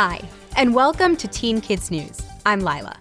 Hi, and welcome to Teen Kids News. I'm Lila.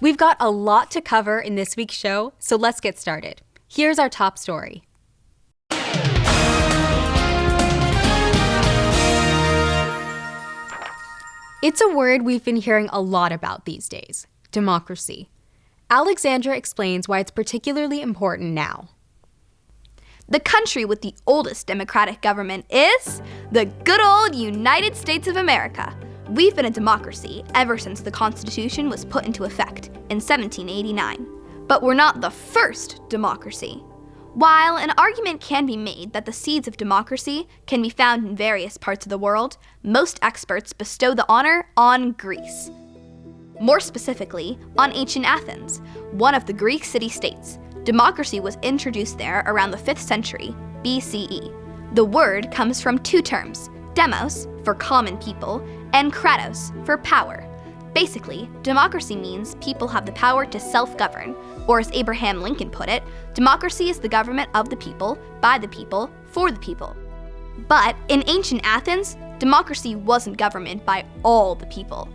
We've got a lot to cover in this week's show, so let's get started. Here's our top story. It's a word we've been hearing a lot about these days, democracy. Alexandra explains why it's particularly important now. The country with the oldest democratic government is the good old United States of America. We've been a democracy ever since the Constitution was put into effect in 1789. But we're not the first democracy. While an argument can be made that the seeds of democracy can be found in various parts of the world, most experts bestow the honor on Greece. More specifically, on ancient Athens, one of the Greek city-states. Democracy was introduced there around the 5th century BCE. The word comes from two terms, demos, for common people, and kratos, for power. Basically, democracy means people have the power to self-govern, or as Abraham Lincoln put it, democracy is the government of the people, by the people, for the people. But in ancient Athens, democracy wasn't government by all the people.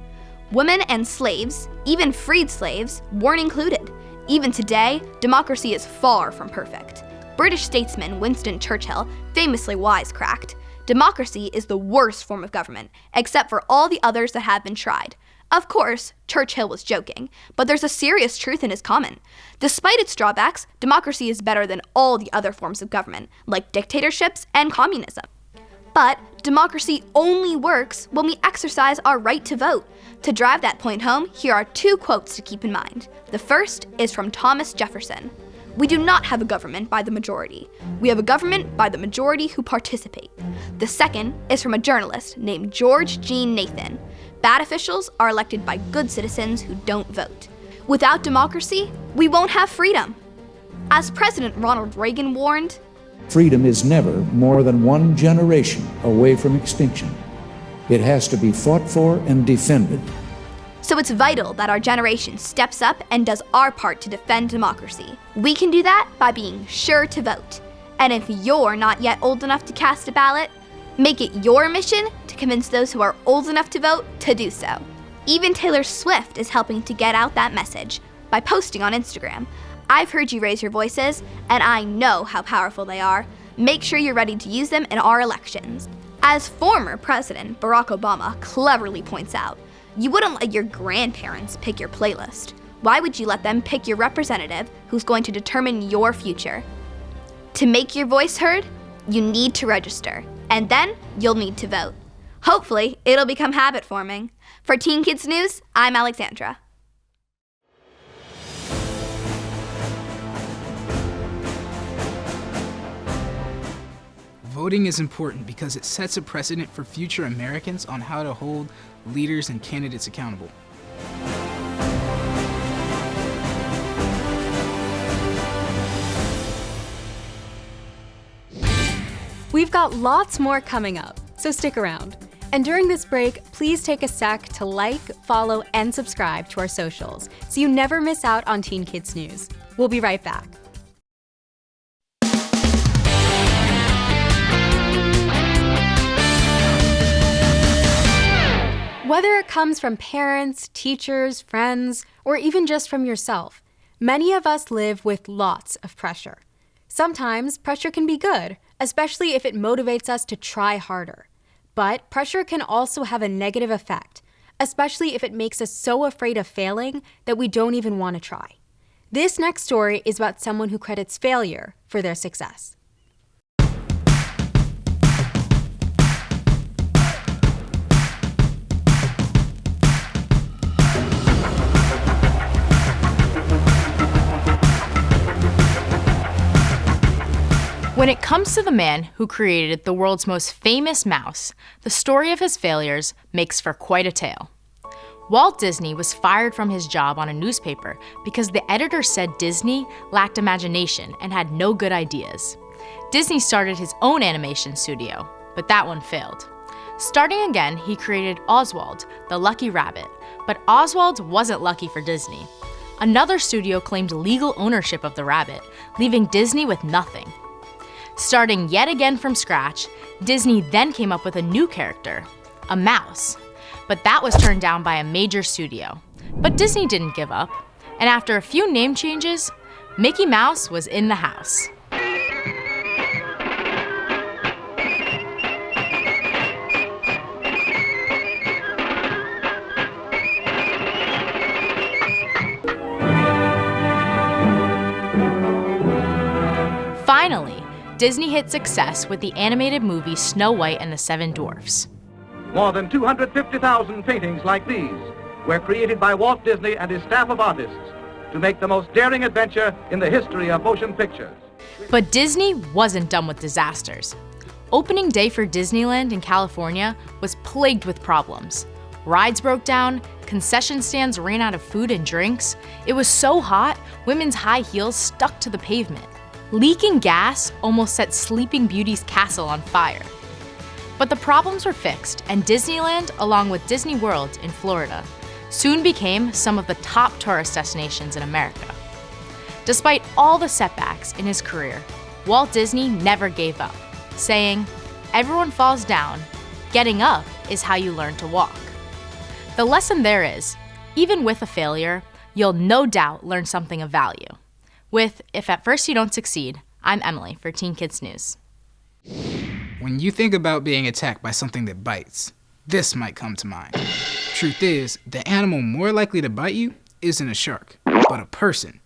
Women and slaves, even freed slaves, weren't included. Even today, democracy is far from perfect. British statesman Winston Churchill famously wisecracked, "Democracy is the worst form of government, except for all the others that have been tried." Of course, Churchill was joking, but there's a serious truth in his comment. Despite its drawbacks, democracy is better than all the other forms of government, like dictatorships and communism. But democracy only works when we exercise our right to vote. To drive that point home, here are two quotes to keep in mind. The first is from Thomas Jefferson. "We do not have a government by the majority. We have a government by the majority who participate." The second is from a journalist named George Jean Nathan. "Bad officials are elected by good citizens who don't vote. Without democracy, we won't have freedom." As President Ronald Reagan warned, "Freedom is never more than one generation away from extinction. It has to be fought for and defended." So it's vital that our generation steps up and does our part to defend democracy. We can do that by being sure to vote. And if you're not yet old enough to cast a ballot, make it your mission to convince those who are old enough to vote to do so. Even Taylor Swift is helping to get out that message by posting on Instagram. "I've heard you raise your voices, and I know how powerful they are. Make sure you're ready to use them in our elections." As former President Barack Obama cleverly points out, you wouldn't let your grandparents pick your playlist. Why would you let them pick your representative who's going to determine your future? To make your voice heard, you need to register, and then you'll need to vote. Hopefully, it'll become habit forming. For Teen Kids News, I'm Alexandra. Voting is important because it sets a precedent for future Americans on how to hold leaders and candidates accountable. We've got lots more coming up, so stick around. And during this break, please take a sec to like, follow, and subscribe to our socials so you never miss out on Teen Kids News. We'll be right back. Whether it comes from parents, teachers, friends, or even just from yourself, many of us live with lots of pressure. Sometimes pressure can be good, especially if it motivates us to try harder. But pressure can also have a negative effect, especially if it makes us so afraid of failing that we don't even want to try. This next story is about someone who credits failure for their success. When it comes to the man who created the world's most famous mouse, the story of his failures makes for quite a tale. Walt Disney was fired from his job on a newspaper because the editor said Disney lacked imagination and had no good ideas. Disney started his own animation studio, but that one failed. Starting again, he created Oswald, the lucky rabbit, but Oswald wasn't lucky for Disney. Another studio claimed legal ownership of the rabbit, leaving Disney with nothing. Starting yet again from scratch, Disney then came up with a new character, a mouse. but that was turned down by a major studio. But Disney didn't give up, and after a few name changes, Mickey Mouse was in the house. Finally, Disney hit success with the animated movie Snow White and the Seven Dwarfs. More than 250,000 paintings like these were created by Walt Disney and his staff of artists to make the most daring adventure in the history of motion pictures. But Disney wasn't done with disasters. Opening day for Disneyland in California was plagued with problems. Rides broke down, concession stands ran out of food and drinks. It was so hot, women's high heels stuck to the pavement. Leaking gas almost set Sleeping Beauty's castle on fire. But the problems were fixed, and Disneyland, along with Disney World in Florida, soon became some of the top tourist destinations in America. Despite all the setbacks in his career, Walt Disney never gave up, saying, "Everyone falls down. Getting up is how you learn to walk." The lesson there is, even with a failure, you'll no doubt learn something of value. With If at First You Don't Succeed, I'm Emily for Teen Kids News. When you think about being attacked by something that bites, this might come to mind. Truth is, the animal more likely to bite you isn't a shark, but a person.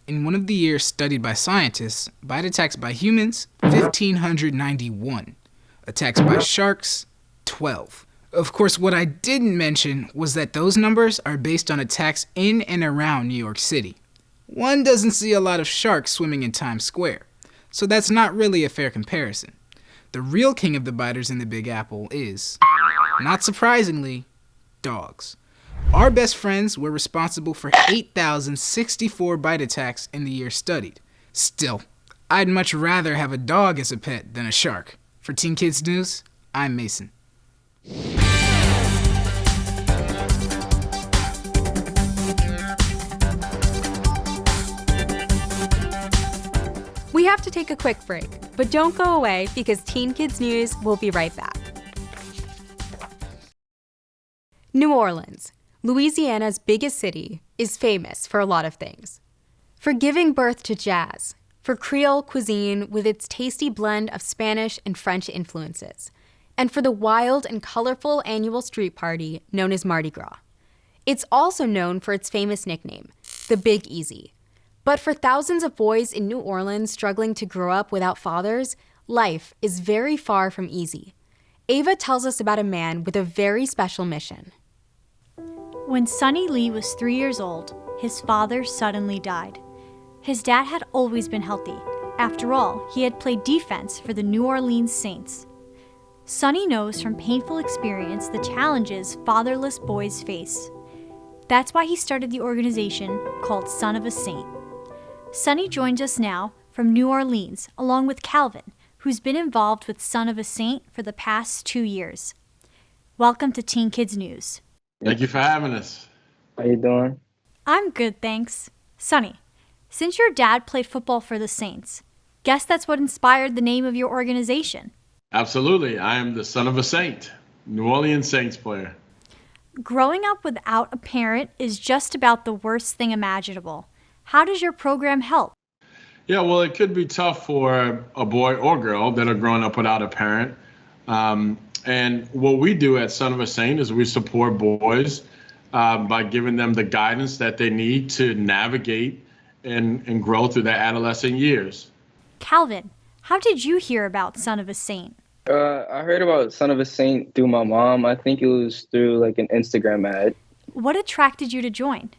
In one of the years studied by scientists, bite attacks by humans, 1,591. Attacks by sharks, 12. Of course, what I didn't mention was that those numbers are based on attacks in and around New York City. One doesn't see a lot of sharks swimming in Times Square, so that's not really a fair comparison. The real king of the biters in the Big Apple is, not surprisingly, dogs. Our best friends were responsible for 8,064 bite attacks in the year studied. Still, I'd much rather have a dog as a pet than a shark. For Teen Kids News, I'm Mason. We have to take a quick break, but don't go away because Teen Kids News will be right back. New Orleans, Louisiana's biggest city, is famous for a lot of things. For giving birth to jazz, for Creole cuisine with its tasty blend of Spanish and French influences, and for the wild and colorful annual street party known as Mardi Gras. It's also known for its famous nickname, the Big Easy. But for thousands of boys in New Orleans struggling to grow up without fathers, life is very far from easy. Ava tells us about a man with a very special mission. When Sonny Lee was 3 years old, his father suddenly died. His dad had always been healthy. After all, he had played defense for the New Orleans Saints. Sonny knows from painful experience the challenges fatherless boys face. That's why he started the organization called Son of a Saint. Sonny joins us now from New Orleans, along with Calvin, who's been involved with Son of a Saint for the past 2 years. Welcome to Teen Kids News. Thank you for having us. How you doing? I'm good, thanks. Sonny, since your dad played football for the Saints, guess that's what inspired the name of your organization. Absolutely. I am the son of a Saint, New Orleans Saints player. Growing up without a parent is just about the worst thing imaginable. How does your program help? Yeah, well, it could be tough for a boy or girl that are growing up without a parent. And what we do at Son of a Saint is we support boys by giving them the guidance that they need to navigate and grow through their adolescent years. Calvin, how did you hear about Son of a Saint? I heard about Son of a Saint through my mom. I think it was through like an Instagram ad. What attracted you to join?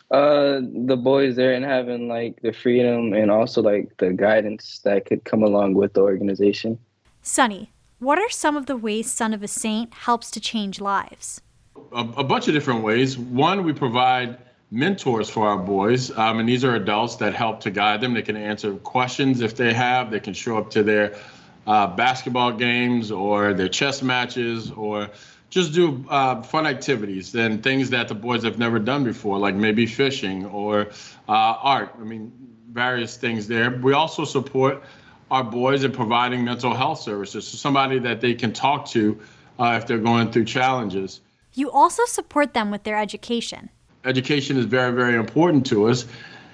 The boys there and having like the freedom and also like the guidance that could come along with the organization. Sonny, what are some of the ways Son of a Saint helps to change lives? A bunch of different ways. One, we provide mentors for our boys, and these are adults that help to guide them. They can answer questions if they have. They can show up to their basketball games or their chess matches or just do fun activities and things that the boys have never done before, like maybe fishing or art. I mean, various things there. We also support our boys in providing mental health services, so somebody that they can talk to if they're going through challenges. You also support them with their education. Education is very, very important to us.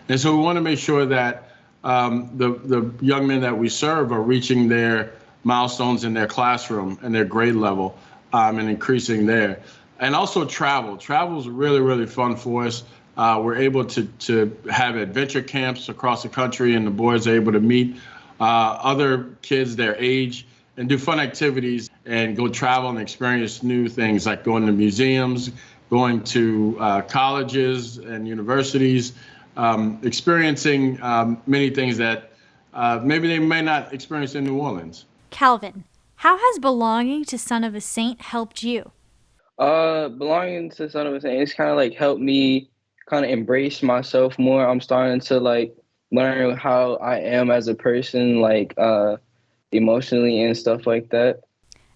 And so we want to make sure that the young men that we serve are reaching their milestones in their classroom and their grade level and increasing there. And also travel. Travel is really, really fun for us. We're able to have adventure camps across the country, and the boys are able to meet other kids their age and do fun activities and go travel and experience new things like going to museums, going to colleges and universities, experiencing many things that maybe they may not experience in New Orleans. Calvin, how has belonging to Son of a Saint helped you? Belonging to Son of a Saint, it's kind of like helped me kind of embrace myself more. I'm starting to like learn how I am as a person, like emotionally and stuff like that.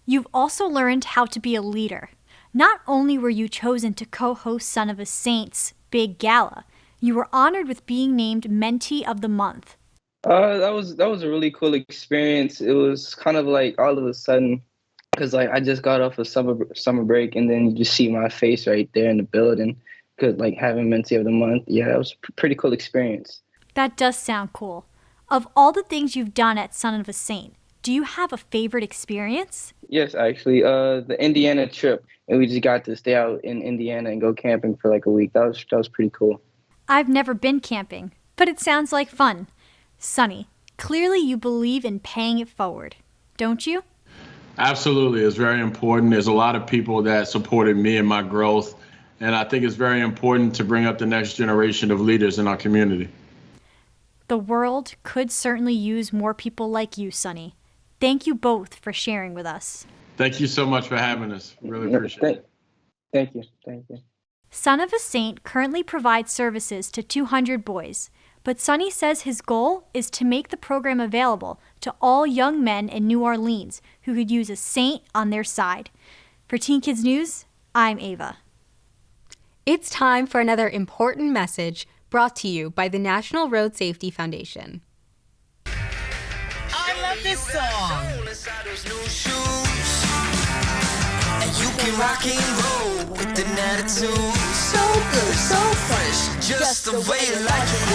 You've also learned how to be a leader. Not only were you chosen to co-host Son of a Saint's big gala, you were honored with being named Mentee of the Month. That was a really cool experience. It was kind of like all of a sudden, because like I just got off a summer break, and then you just see my face right there in the building. Because like having Mentee of the Month, yeah, that was a pretty cool experience. That does sound cool. Of all the things you've done at Son of a Saint, do you have a favorite experience? Yes, actually, the Indiana trip, and we just got to stay out in Indiana and go camping for like a week. That was pretty cool. I've never been camping, but it sounds like fun. Sonny, clearly you believe in paying it forward, don't you? Absolutely. It's very important. There's a lot of people that supported me in my growth, and I think it's very important to bring up the next generation of leaders in our community. The world could certainly use more people like you, Sonny. Thank you both for sharing with us. Thank you so much for having us. Really appreciate it. Thank you. Son of a Saint currently provides services to 200 boys, but Sonny says his goal is to make the program available to all young men in New Orleans who could use a saint on their side. For Teen Kids News, I'm Ava. It's time for another important message brought to you by the National Road Safety Foundation. I love this song. And you can rock and roll with an attitude. So good, so fresh, just the way you like it.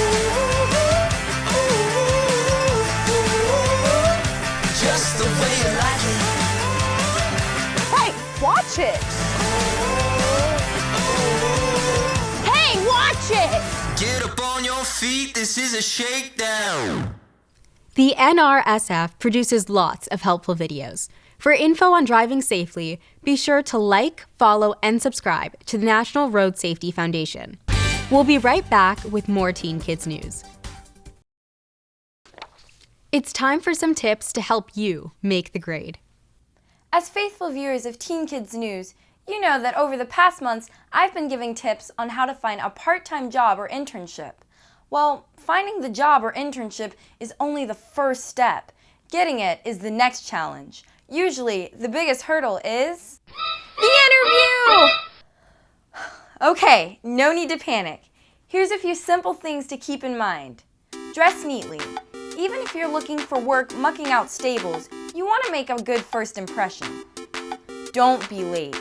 Just the way you like it. Hey, watch it! Hey, watch it! Get up on your feet, this is a shakedown. The NRSF produces lots of helpful videos. For info on driving safely, be sure to like, follow, and subscribe to the National Road Safety Foundation. We'll be right back with more Teen Kids News. It's time for some tips to help you make the grade. As faithful viewers of Teen Kids News, you know that over the past months, I've been giving tips on how to find a part-time job or internship. Well, finding the job or internship is only the first step. Getting it is the next challenge. Usually, the biggest hurdle is the interview! Okay, no need to panic. Here's a few simple things to keep in mind. Dress neatly. Even if you're looking for work mucking out stables, you want to make a good first impression. Don't be late.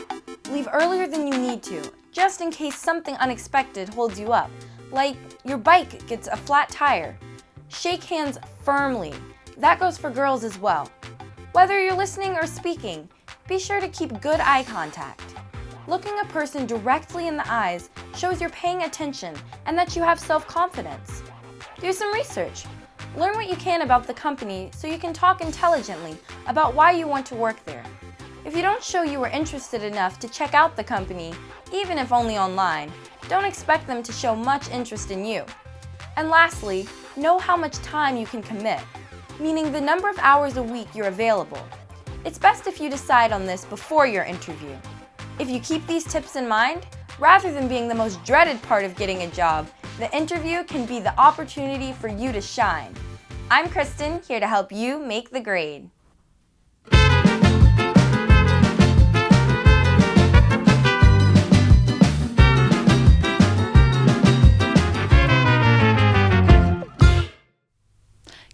Leave earlier than you need to, just in case something unexpected holds you up, like your bike gets a flat tire. Shake hands firmly. That goes for girls as well. Whether you're listening or speaking, be sure to keep good eye contact. Looking a person directly in the eyes shows you're paying attention and that you have self-confidence. Do some research. Learn what you can about the company so you can talk intelligently about why you want to work there. If you don't show you are interested enough to check out the company, even if only online, don't expect them to show much interest in you. And lastly, know how much time you can commit, meaning the number of hours a week you're available. It's best if you decide on this before your interview. If you keep these tips in mind, rather than being the most dreaded part of getting a job, the interview can be the opportunity for you to shine. I'm Kristen, here to help you make the grade.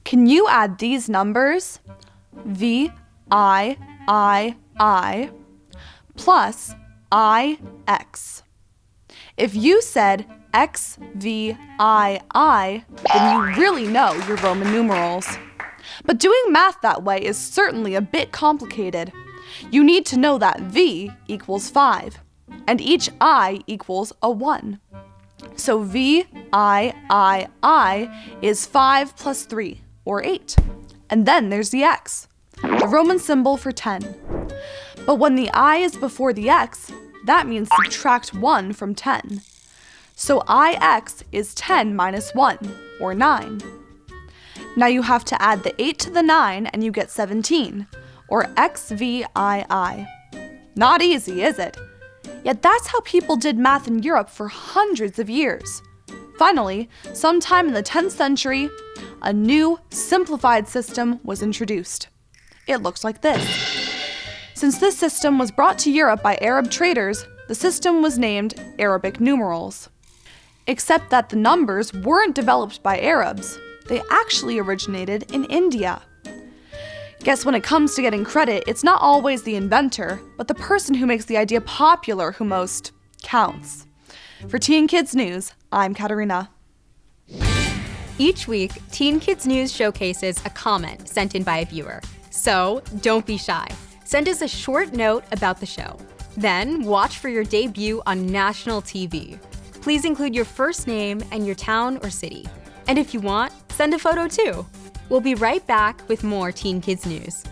Can you add these numbers? VIII plus IX. If you said XVII, then you really know your Roman numerals. But doing math that way is certainly a bit complicated. You need to know that V equals 5, and each I equals a 1. So VIII is 5 plus 3, or 8. And then there's the X, the Roman symbol for 10. But when the I is before the X, that means subtract 1 from 10. So IX is 10 minus 1, or 9. Now you have to add the 8 to the 9 and you get 17, or XVII. Not easy, is it? Yet that's how people did math in Europe for hundreds of years. Finally, sometime in the 10th century, a new, simplified system was introduced. It looks like this. Since this system was brought to Europe by Arab traders, the system was named Arabic numerals. Except that the numbers weren't developed by Arabs. They actually originated in India. Guess when it comes to getting credit, it's not always the inventor, but the person who makes the idea popular who most counts. For Teen Kids News, I'm Katerina. Each week, Teen Kids News showcases a comment sent in by a viewer. So don't be shy. Send us a short note about the show. Then watch for your debut on national TV. Please include your first name and your town or city. And if you want, send a photo too. We'll be right back with more Teen Kids News.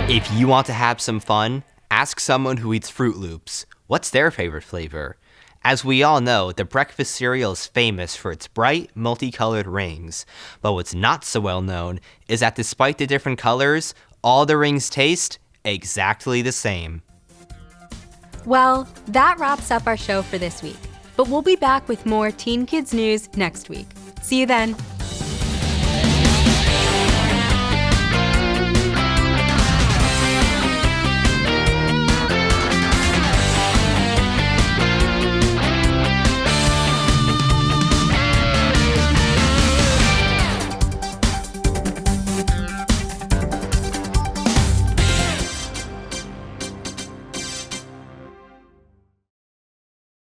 If you want to have some fun, ask someone who eats Froot Loops. What's their favorite flavor? As we all know, the breakfast cereal is famous for its bright, multicolored rings. But what's not so well known is that despite the different colors, all the rings taste exactly the same. Well, that wraps up our show for this week. But we'll be back with more Teen Kids News next week. See you then.